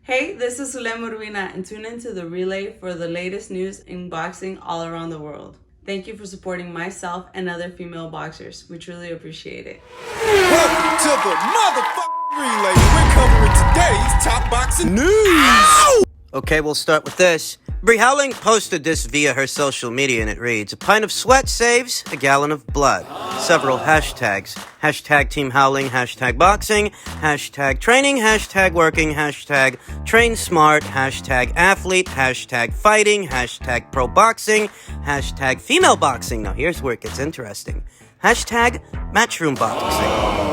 Hey, this is Zulem Urbina, and tune into the relay for the latest news in boxing all around the world. Thank you for supporting myself and other female boxers. We truly appreciate it. Welcome to the motherfucking relay. We're covering today's top boxing news. Ow! Okay, we'll start with this. Howling posted this via her social media, and it reads, "A pint of sweat saves a gallon of blood." Several hashtags. Hashtag Team Howling, hashtag boxing, hashtag training, hashtag working, hashtag train smart, hashtag athlete, hashtag fighting, hashtag pro boxing, hashtag female boxing. Now here's where it gets interesting. Hashtag matchroom boxing,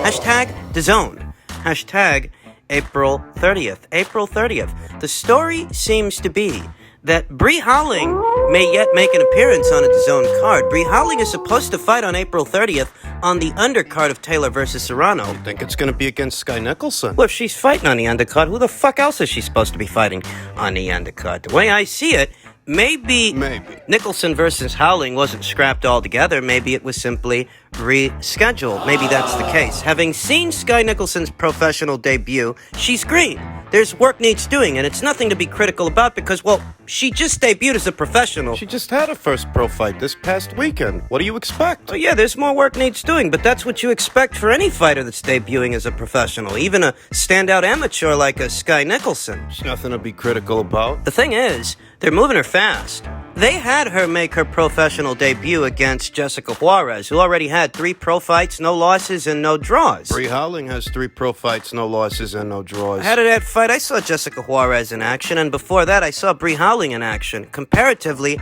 hashtag DAZN, hashtag April 30th. April 30th. The story seems to be that Howling may yet make an appearance on a DAZN card. Howling is supposed to fight on April 30th on the undercard of Taylor versus Serrano. I think it's going to be against Skye Nicholson. Well, if she's fighting on the undercard, who the fuck else is she supposed to be fighting on the undercard? The way I see it, Maybe Nicholson versus Howling wasn't scrapped altogether. Maybe it was simply rescheduled. Maybe that's the case. Having seen Skye Nicholson's professional debut, she's green. There's work needs doing, and it's nothing to be critical about because, well, she just debuted as a professional. She just had her first pro fight this past weekend. What do you expect? Oh, yeah, there's more work needs doing, but that's what you expect for any fighter that's debuting as a professional, even a standout amateur like a Skye Nicholson. There's nothing to be critical about. The thing is, they're moving her fast. They had her make her professional debut against Jessica Juarez, who already had 3 pro fights, no losses, and no draws. Howling has 3 pro fights, no losses, and no draws. Ahead of that fight, I saw Jessica Juarez in action, and before that, I saw Howling in action. Comparatively,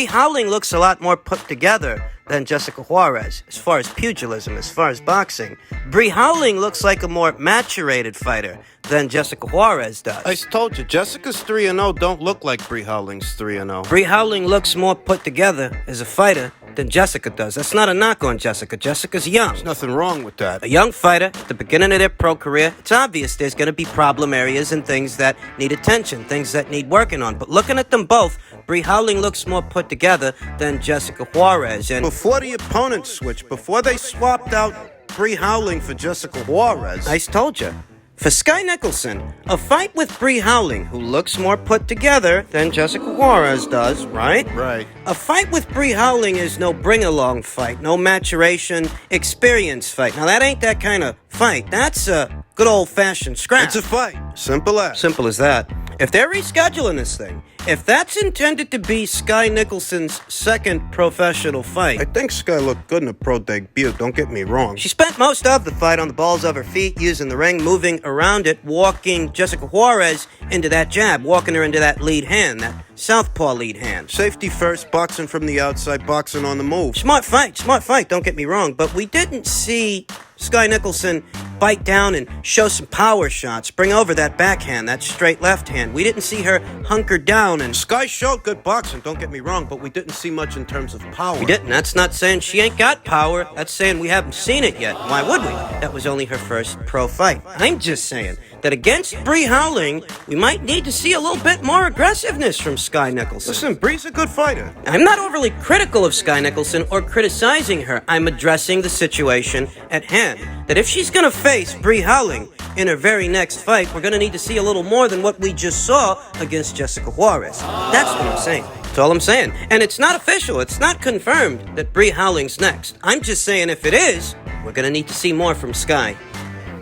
Howling looks a lot more put together than Jessica Juarez, as far as pugilism, as far as boxing. Howling looks like a more maturated fighter than Jessica Juarez does. I told you, Jessica's 3-0 don't look like Howling's 3-0. Howling looks more put together as a fighter than Jessica does. That's not a knock on Jessica. Jessica's young. There's nothing wrong with that. A young fighter at the beginning of their pro career, it's obvious there's going to be problem areas and things that need attention, things that need working on. But looking at them both, Howling looks more put together than Jessica Juarez. And before the opponent switched, before they swapped out Howling for Jessica Juarez, I told you. For Skye Nicholson, a fight with Howling, who looks more put together than Jessica Juarez does, right? Right. A fight with Howling is no bring-along fight, no maturation, experience fight. Now, that ain't that kind of fight. That's a good old-fashioned scrap. It's a fight. Simple as. Simple as that. If they're rescheduling this thing, if that's intended to be Skye Nicholson's second professional fight, I think Skye looked good in a pro debut, don't get me wrong. She spent most of the fight on the balls of her feet, using the ring, moving around it, walking Jessica Juarez into that jab, walking her into that lead hand, that southpaw lead hand. Safety first, boxing from the outside, boxing on the move. Smart fight, don't get me wrong, but we didn't see Skye Nicholson bite down and show some power shots, bring over that backhand, that straight left hand. We didn't see her hunker down and... Skye showed good boxing, don't get me wrong, but we didn't see much in terms of power. We didn't. That's not saying she ain't got power. That's saying we haven't seen it yet. Why would we? That was only her first pro fight. I'm just saying that against Howling, we might need to see a little bit more aggressiveness from Skye Nicholson. Listen, Bree's a good fighter. I'm not overly critical of Skye Nicholson or criticizing her. I'm addressing the situation at hand. That if she's going to face Howling in her very next fight, we're going to need to see a little more than what we just saw against Jessica Juarez. That's what I'm saying. That's all I'm saying. And it's not official. It's not confirmed that Howling's next. I'm just saying if it is, we're going to need to see more from Skye.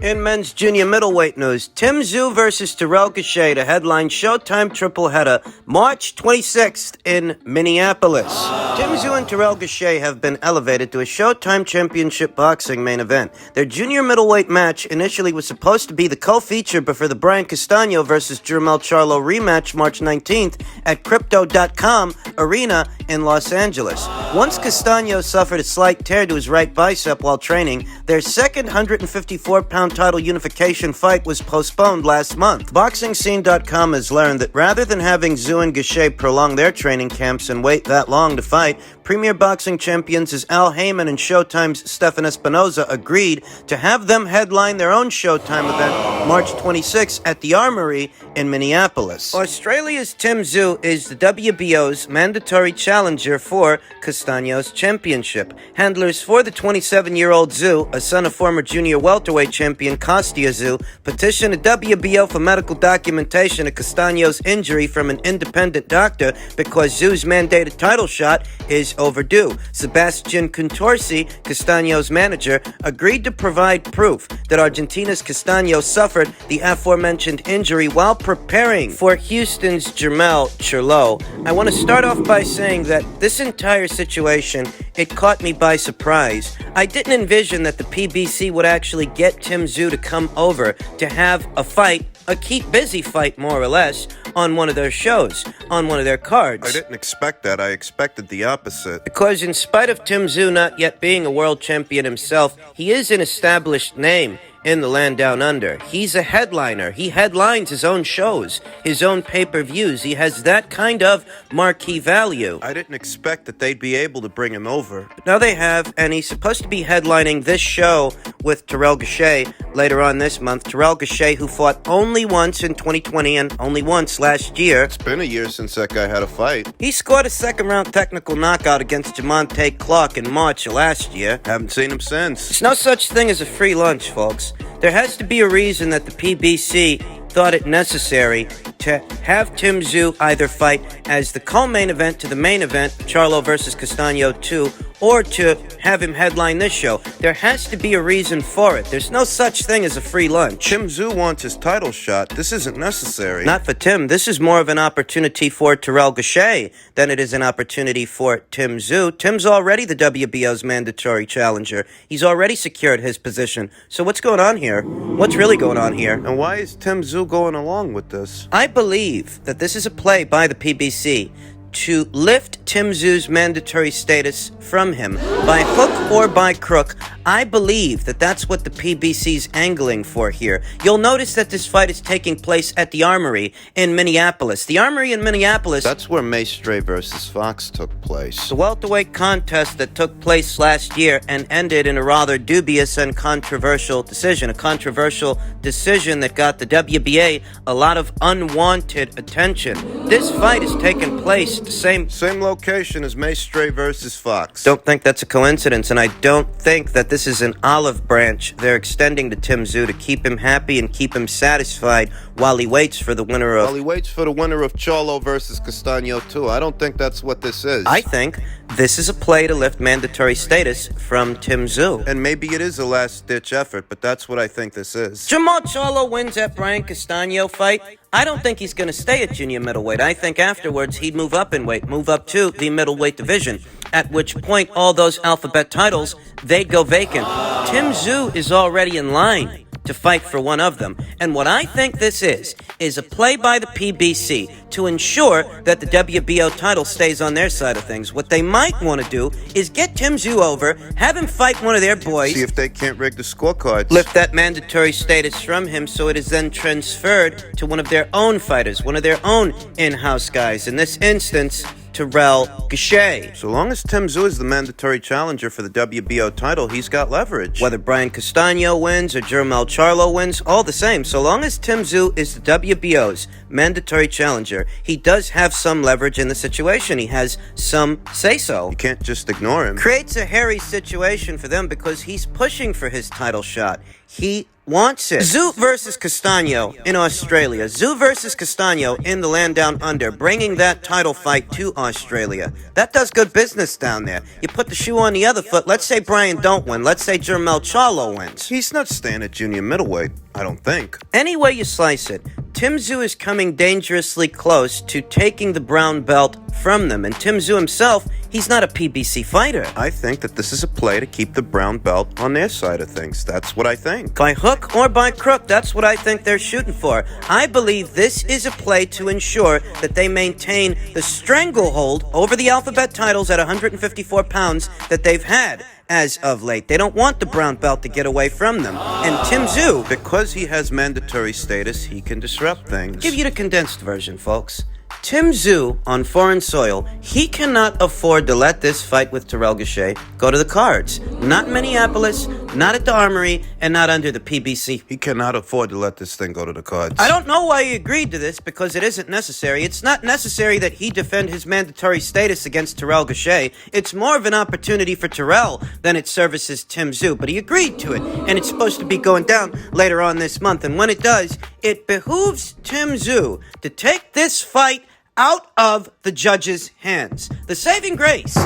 In men's junior middleweight news, Tszyu versus Terrell Gausha, the headline Showtime tripleheader, March 26th in Minneapolis. Tszyu and Terrell Gausha have been elevated to a Showtime Championship boxing main event. Their junior middleweight match initially was supposed to be the co-feature before the Brian Castano versus Jermell Charlo rematch March 19th at Crypto.com Arena in Los Angeles. Once Castano suffered a slight tear to his right bicep while training, their second 154-pound title unification fight was postponed last month. BoxingScene.com has learned that rather than having Tszyu and Gausha prolong their training camps and wait that long to fight, Premier Boxing Champions as Al Heyman and Showtime's Stefan Espinoza agreed to have them headline their own Showtime event March 26 at the Armory in Minneapolis. Australia's Tim Tszyu is the WBO's mandatory challenger for Castaño's championship. Handlers for the 27-year-old Tszyu, a son of former junior welterweight champion Kostya Tszyu, petitioned the WBO for medical documentation of Castaño's injury from an independent doctor because Tszyu's mandated title shot is overdue. Sebastian Contorsi, Castaño's manager, agreed to provide proof that Argentina's Castaño suffered the aforementioned injury while preparing for Houston's Charlo. I want to start off by saying that this entire situation, it caught me by surprise. I didn't envision that the PBC would actually get Tim Tszyu to come over to have a fight, a keep busy fight more or less, on one of their shows, on one of their cards. I didn't expect that. I expected the opposite. Because in spite of Tim Tszyu not yet being a world champion himself, he is an established name in the land down under. He's a headliner. He headlines his own shows, his own pay-per-views. He has that kind of marquee value. I didn't expect that they'd be able to bring him over. But now they have, and he's supposed to be headlining this show with Terrell Gausha later on this month. Terrell Gausha, who fought only once in 2020 and only once last year. It's been a year since that guy had a fight. He scored a second-round technical knockout against Jamonte Clark in March of last year. Haven't seen him since. There's no such thing as a free lunch, folks. There has to be a reason that the PBC thought it necessary to have Tim Tszyu either fight as the co-main event to the main event, Charlo versus Castaño 2, or to have him headline this show. There has to be a reason for it. There's no such thing as a free lunch. Tim Tszyu wants his title shot. This isn't necessary. Not for Tim. This is more of an opportunity for Terrell Gausha than it is an opportunity for Tim Tszyu. Tim's already the WBO's mandatory challenger. He's already secured his position. So what's going on here? What's really going on here? And why is Tim Tszyu going along with this? I believe that this is a play by the PBC to lift Tim Tszyu's mandatory status from him. By hook or by crook, I believe that that's what the PBC's angling for here. You'll notice that this fight is taking place at the Armory in Minneapolis. The Armory in Minneapolis... That's where Maestre versus Fox took place. The welterweight contest that took place last year and ended in a rather dubious and controversial decision. A controversial decision that got the WBA a lot of unwanted attention. This fight is taking place at the same location as Maestre versus Fox. Don't think that's a coincidence, and I don't think that this is an olive branch they're extending to Tim Tszyu to keep him happy and keep him satisfied while he waits for the winner of... While he waits for the winner of Charlo versus Castaño 2. I don't think that's what this is. I think this is a play to lift mandatory status from Tim Tszyu. And maybe it is a last-ditch effort, but that's what I think this is. Jamal Charlo wins that Brian Castaño fight. I don't think he's going to stay at junior middleweight. I think afterwards he'd move up in weight, move up to the middleweight division, at which point all those alphabet titles, they'd go vacant. Tim Tszyu is already in line to fight for one of them. And what I think this is a play by the PBC to ensure that the WBO title stays on their side of things. What they might want to do is get Tim Tszyu over, have him fight one of their boys. See if they can't rig the scorecards. Lift that mandatory status from him so it is then transferred to one of their own fighters, one of their own in-house guys. In this instance, Terrell Gausha. So long as Tim Tszyu is the mandatory challenger for the WBO title, he's got leverage. Whether Brian Castaño wins or Jermell Charlo wins, all the same. So long as Tim Tszyu is the WBO's mandatory challenger, he does have some leverage in the situation. He has some say-so. You can't just ignore him. Creates a hairy situation for them because he's pushing for his title shot. He wants it. Tszyu versus Castaño in Australia. Tszyu versus Castaño in the land down under, bringing that title fight to Australia. That does good business down there. You put the shoe on the other foot. Let's say Brian don't win. Let's say Jermell Charlo wins. He's not staying at junior middleweight, I don't think. Any way you slice it, Tim Tszyu is coming dangerously close to taking the brown belt from them. And Tim Tszyu himself, he's not a PBC fighter. I think that this is a play to keep the brown belt on their side of things. That's what I think. By hook or by crook, that's what I think they're shooting for. I believe this is a play to ensure that they maintain the stranglehold over the alphabet titles at 154 pounds that they've had as of late. They don't want the brown belt to get away from them. And Tim Tszyu, because he has mandatory status, he can disrupt things. give you the condensed version, folks. Tszyu on foreign soil, he cannot afford to let this fight with Terrell Gausha go to the cards. Not in Minneapolis, not at the Armory, and not under the PBC. He cannot afford to let this thing go to the cards. I don't know why he agreed to this, because it isn't necessary. It's not necessary that he defend his mandatory status against Terrell Gausha. It's more of an opportunity for Terrell than it services Tszyu, but he agreed to it, and it's supposed to be going down later on this month, and when it does, it behooves Tszyu to take this fight out of the judge's hands. The saving grace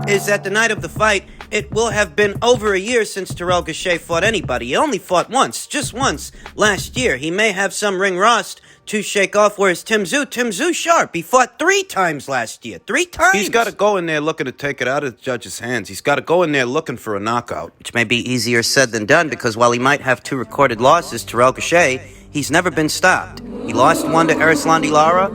is that the night of the fight, it will have been over a year since Terrell Gausha fought anybody. He only fought once, just once, last year. He may have some ring rust to shake off, whereas Tszyu sharp. He fought 3 times last year. 3 times! He's got to go in there looking to take it out of the judge's hands. He's got to go in there looking for a knockout. Which may be easier said than done, because while he might have 2 recorded losses, Terrell Gausha, he's never been stopped. He lost one to Erislandy Lara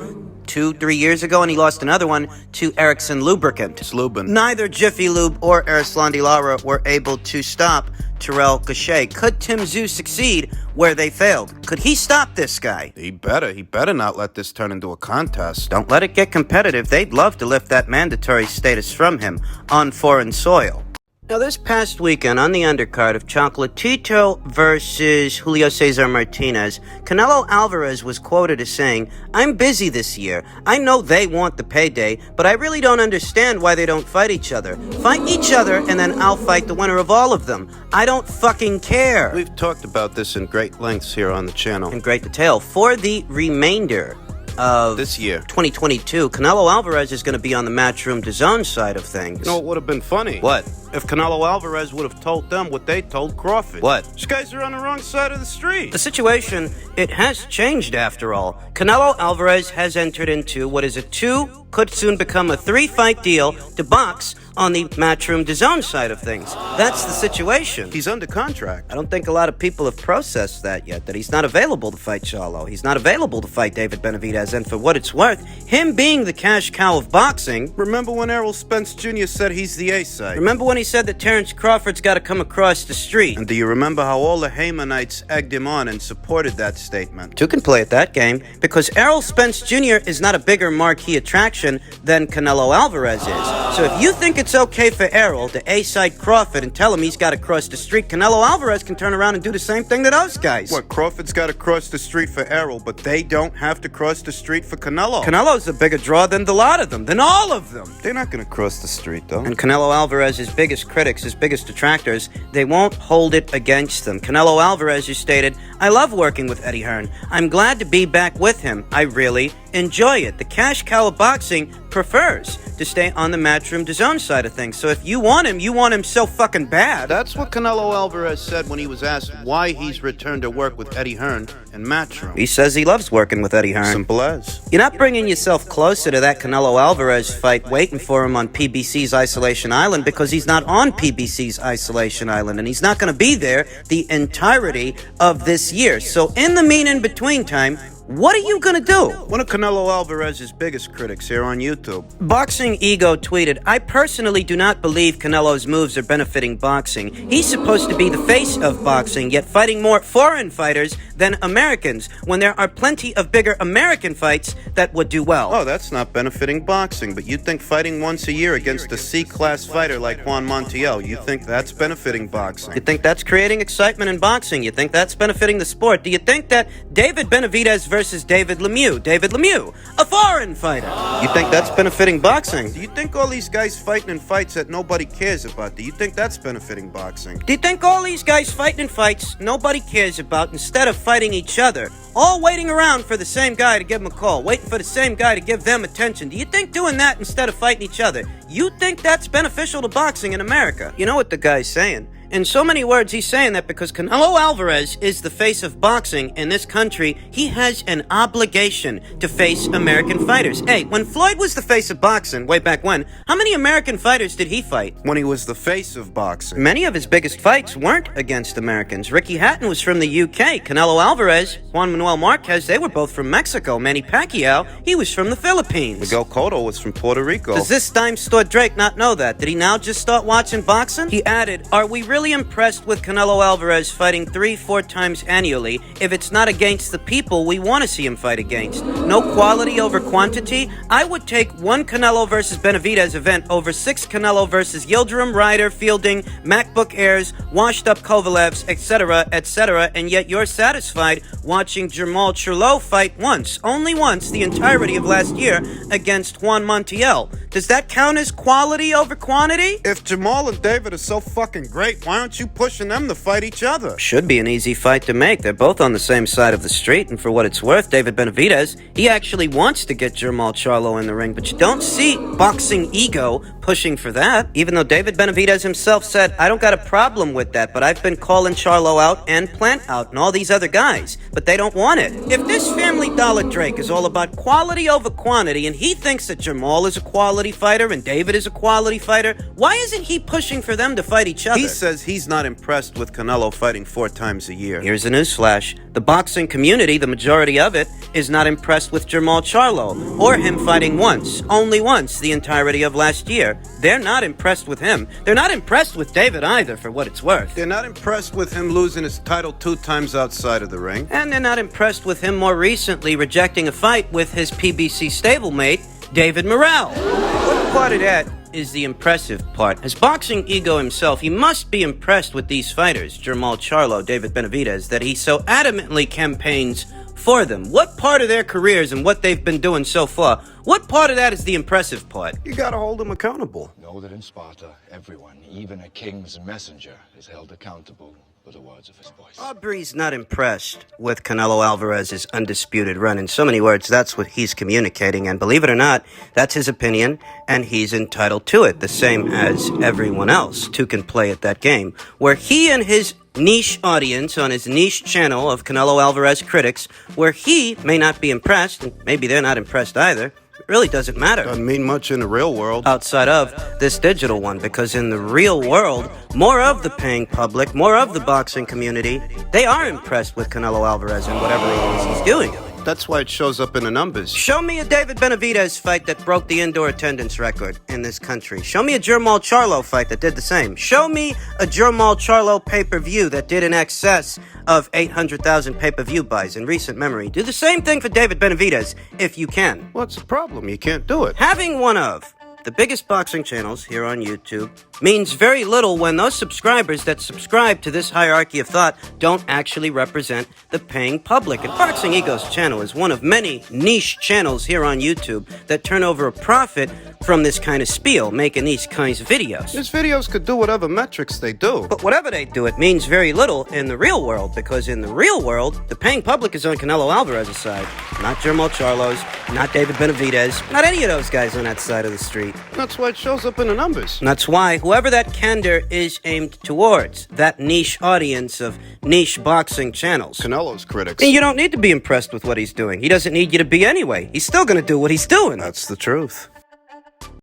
2-3 years ago, and he lost another one to Erickson Lubricant. Slubin. Neither Jiffy Lube or Erislandy Lara were able to stop Terrell Gausha. Could Tszyu succeed where they failed? Could he stop this guy? He better not let this turn into a contest. Don't let it get competitive. They'd love to lift that mandatory status from him on foreign soil. Now, this past weekend on the undercard of Chocolatito versus Julio Cesar Martinez, Canelo Alvarez was quoted as saying, "I'm busy this year. I know they want the payday, but I really don't understand why they don't fight each other. Fight each other, and then I'll fight the winner of all of them. I don't fucking care." We've talked about this in great lengths here on the channel. In great detail. For the remainder of this year, 2022, Canelo Alvarez is going to be on the Matchroom DAZN side of things. You know, it would have been funny. What? If Canelo Alvarez would have told them what they told Crawford. What? These guys are on the wrong side of the street. The situation, it has changed after all. Canelo Alvarez has entered into what is a 2, could soon become a 3-fight deal to box on the Matchroom DAZN side of things. That's the situation. He's under contract. I don't think a lot of people have processed that yet, that he's not available to fight Charlo. He's not available to fight David Benavidez, and for what it's worth, him being the cash cow of boxing... Remember when Errol Spence Jr. said he's the A-side? Remember when he said that Terrence Crawford's got to come across the street? And do you remember how all the Haymanites egged him on and supported that statement? 2 can play at that game, because Errol Spence Jr. is not a bigger marquee attraction than Canelo Alvarez is. So if you think it's okay for Errol to A-side Crawford and tell him he's got to cross the street, Canelo Alvarez can turn around and do the same thing to those guys. What, Crawford's got to cross the street for Errol, but they don't have to cross the street for Canelo? Canelo's a bigger draw than the lot of them, than all of them. They're not going to cross the street, though. And Canelo Alvarez's biggest critics, his biggest detractors, they won't hold it against them. Canelo Alvarez has stated, "I love working with Eddie Hearn. I'm glad to be back with him. I really enjoy it. The cash cow of boxing prefers to stay on the Matchroom DAZN side of things. So if you want him so fucking bad." That's what Canelo Alvarez said when he was asked why he's returned to work with Eddie Hearn and Matchroom. He says he loves working with Eddie Hearn. Simple as. You're not bringing yourself closer to that Canelo Alvarez fight waiting for him on PBC's Isolation Island, because he's not on PBC's Isolation Island, and he's not going to be there the entirety of this year. So in the in-between time, what are you gonna do? One of Canelo Alvarez's biggest critics here on YouTube. Boxing Ego tweeted, "I personally do not believe Canelo's moves are benefiting boxing. He's supposed to be the face of boxing, yet fighting more foreign fighters than Americans, when there are plenty of bigger American fights that would do well." Oh, that's not benefiting boxing, but you think fighting once a year against a C-class fighter like Juan Montiel, you think that's benefiting boxing? You think that's creating excitement in boxing? You think that's benefiting the sport? Do you think that David Benavidez versus David Lemieux, a foreign fighter, you think that's benefiting boxing? Do you think all these guys fighting in fights that nobody cares about, do you think that's benefiting boxing? Do you think all these guys fighting in fights nobody cares about, instead of fighting each other, all waiting around for the same guy to give them a call, waiting for the same guy to give them attention? Do you think doing that instead of fighting each other, you think that's beneficial to boxing in America? You know what the guy's saying? In so many words, he's saying that because Canelo Alvarez is the face of boxing in this country, he has an obligation to face American fighters. Hey, when Floyd was the face of boxing, way back when, how many American fighters did he fight? When he was the face of boxing. Many of his biggest fights weren't against Americans. Ricky Hatton was from the UK. Canelo Alvarez, Juan Manuel Marquez, they were both from Mexico. Manny Pacquiao, he was from the Philippines. Miguel Cotto was from Puerto Rico. Does this dime store Drake not know that? Did he now just start watching boxing? He added, "Are we really really impressed with Canelo Alvarez fighting 3-4 times annually if it's not against the people we want to see him fight against? No quality over quantity? I would take one Canelo versus Benavidez event over 6 Canelo versus Yildirim, Ryder, Fielding, MacBook Airs, washed-up Kovalevs, etc., and yet you're satisfied watching Charlo fight once, only once, the entirety of last year against Juan Montiel. Does that count as quality over quantity? If Jamal and David are so fucking great, why aren't you pushing them to fight each other? Should be an easy fight to make. They're both on the same side of the street, and for what it's worth, David Benavidez, he actually wants to get Charlo in the ring, but you don't see boxing ego pushing for that, even though David Benavidez himself said, I don't got a problem with that, but I've been calling Charlo out and Plant out and all these other guys, but they don't want it. If this Family Dollar Drake is all about quality over quantity, and he thinks that Jamal is a quality fighter and David is a quality fighter, why isn't he pushing for them to fight each other? He says he's not impressed with Canelo fighting 4 times a year. Here's a newsflash. The boxing community, the majority of it, is not impressed with Charlo, or him fighting once, only once, the entirety of last year. They're not impressed with him. They're not impressed with David either, for what it's worth. They're not impressed with him losing his title 2 times outside of the ring. And they're not impressed with him more recently rejecting a fight with his PBC stablemate, David Morrell. What part of that is the impressive part? As boxing ego himself, he must be impressed with these fighters, Charlo, David Benavidez, that he so adamantly campaigns for them. What part of their careers and what they've been doing so far, what part of that is the impressive part? You gotta hold them accountable. Know that in Sparta, everyone, even a king's messenger, is held accountable for the words of his voice. Aubrey's not impressed with Canelo Alvarez's undisputed run. In so many words, that's what he's communicating, and believe it or not, that's his opinion, and he's entitled to it, the same as everyone else who can play at that game, where he and his niche audience on his niche channel of Canelo Alvarez critics, where he may not be impressed, and maybe they're not impressed either. It really doesn't matter. Doesn't mean much in the real world. Outside of this digital one, because in the real world, more of the paying public, more of the boxing community, they are impressed with Canelo Alvarez and whatever it is he's doing. That's why it shows up in the numbers. Show me a David Benavidez fight that broke the indoor attendance record in this country. Show me a Charlo fight that did the same. Show me a Charlo pay-per-view that did in excess of 800,000 pay-per-view buys in recent memory. Do the same thing for David Benavidez, if you can. What's the problem? You can't do it. Having one of the biggest boxing channels here on YouTube means very little when those subscribers that subscribe to this hierarchy of thought don't actually represent the paying public. And Boxing Ego's channel is one of many niche channels here on YouTube that turn over a profit from this kind of spiel, making these kinds of videos. These videos could do whatever metrics they do. But whatever they do, it means very little in the real world, because in the real world, the paying public is on Canelo Alvarez's side, not Charlo's, not David Benavidez, not any of those guys on that side of the street. That's why it shows up in the numbers. And that's why whoever that candor is aimed towards, that niche audience of niche boxing channels. Canelo's critics. And you don't need to be impressed with what he's doing. He doesn't need you to be anyway. He's still going to do what he's doing. That's the truth.